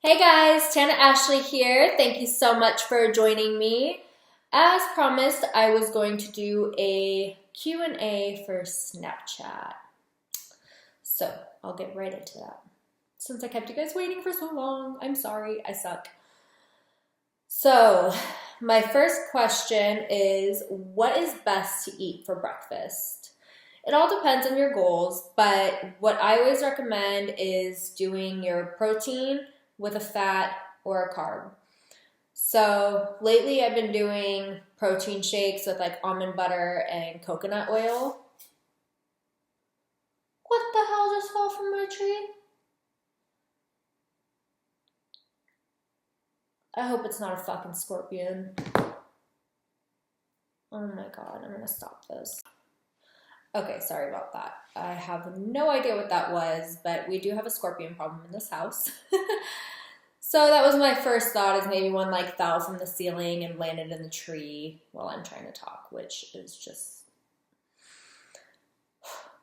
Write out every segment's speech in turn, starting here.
Hey guys, Tana Ashley here. Thank you so much for joining me. As promised, I was going to do a Q&A for Snapchat. So, I'll get right into that. Since I kept you guys waiting for so long, I'm sorry, I suck. So, my first question is, what is best to eat for breakfast? It all depends on your goals, but what I always recommend is doing your protein with a fat or a carb. So lately I've been doing protein shakes with like almond butter and coconut oil. What the hell just fell from my tree? I hope it's not a fucking scorpion. Oh my god, I'm gonna stop this. Okay, sorry about that. I have no idea what that was, but we do have a scorpion problem in this house. So that was my first thought, is maybe one like fell from the ceiling and landed in the tree while I'm trying to talk, which is just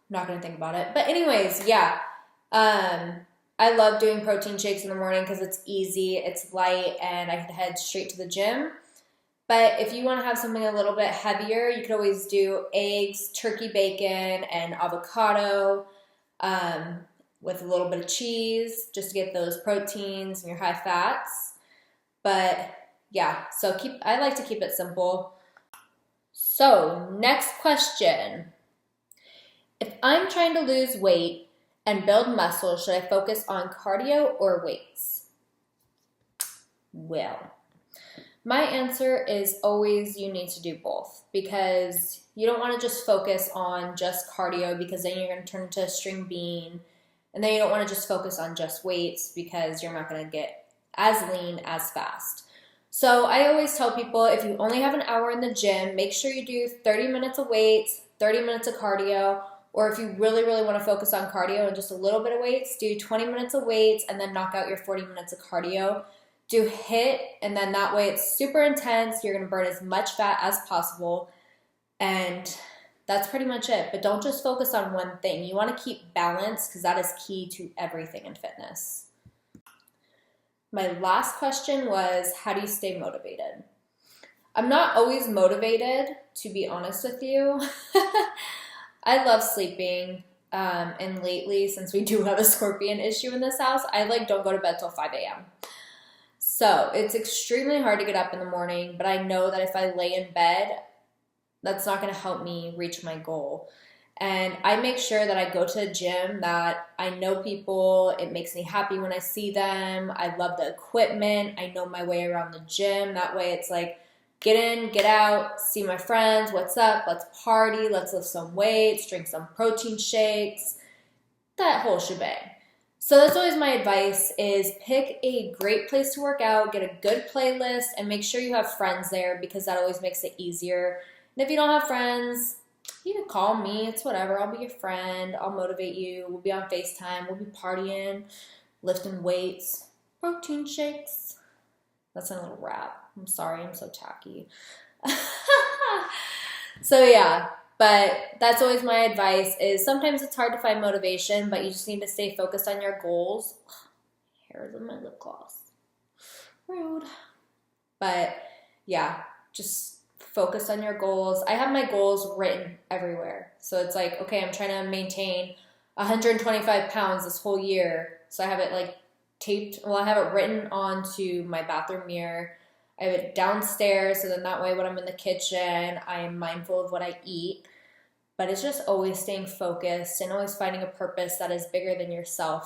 not gonna think about it. But anyways, yeah. I love doing protein shakes in the morning because it's easy, it's light, and I can head straight to the gym. But if you want to have something a little bit heavier, you could always do eggs, turkey bacon, and avocado. With a little bit of cheese just to get those proteins and your high fats. But yeah, so I like to keep it simple. So, next question. If I'm trying to lose weight and build muscle, should I focus on cardio or weights? Well, my answer is always you need to do both, because you don't want to just focus on just cardio, because then you're going to turn into a string bean. And then you don't want to just focus on just weights, because you're not going to get as lean as fast. So I always tell people, if you only have an hour in the gym, make sure you do 30 minutes of weights, 30 minutes of cardio. Or if you really, really want to focus on cardio and just a little bit of weights, do 20 minutes of weights and then knock out your 40 minutes of cardio. Do HIIT, and then that way it's super intense. You're going to burn as much fat as possible. And that's pretty much it. But don't just focus on one thing. You want to keep balance, because that is key to everything in fitness. My last question was, how do you stay motivated? I'm not always motivated, to be honest with you. I love sleeping. And lately, since we do have a scorpion issue in this house, I don't go to bed till 5 a.m. So it's extremely hard to get up in the morning, but I know that if I lay in bed, that's not going to help me reach my goal. And I make sure that I go to a gym that I know people. It makes me happy when I see them. I love the equipment. I know my way around the gym. That way it's like, get in, get out, see my friends, what's up, let's party, let's lift some weights, drink some protein shakes, that whole shebang. So that's always my advice, is pick a great place to work out, get a good playlist, and make sure you have friends there, because that always makes it easier. And if you don't have friends, you can call me. It's whatever. I'll be your friend. I'll motivate you. We'll be on FaceTime. We'll be partying, lifting weights, protein shakes. That's a little rap. I'm sorry. I'm so tacky. So yeah, but that's always my advice, is sometimes it's hard to find motivation, but you just need to stay focused on your goals. Hairs in my lip gloss. Rude. But yeah, just focus on your goals. I have my goals written everywhere. So it's like, okay, I'm trying to maintain 125 pounds this whole year. So I have it taped. Well, I have it written onto my bathroom mirror. I have it downstairs, so then that way when I'm in the kitchen, I am mindful of what I eat. But it's just always staying focused and always finding a purpose that is bigger than yourself.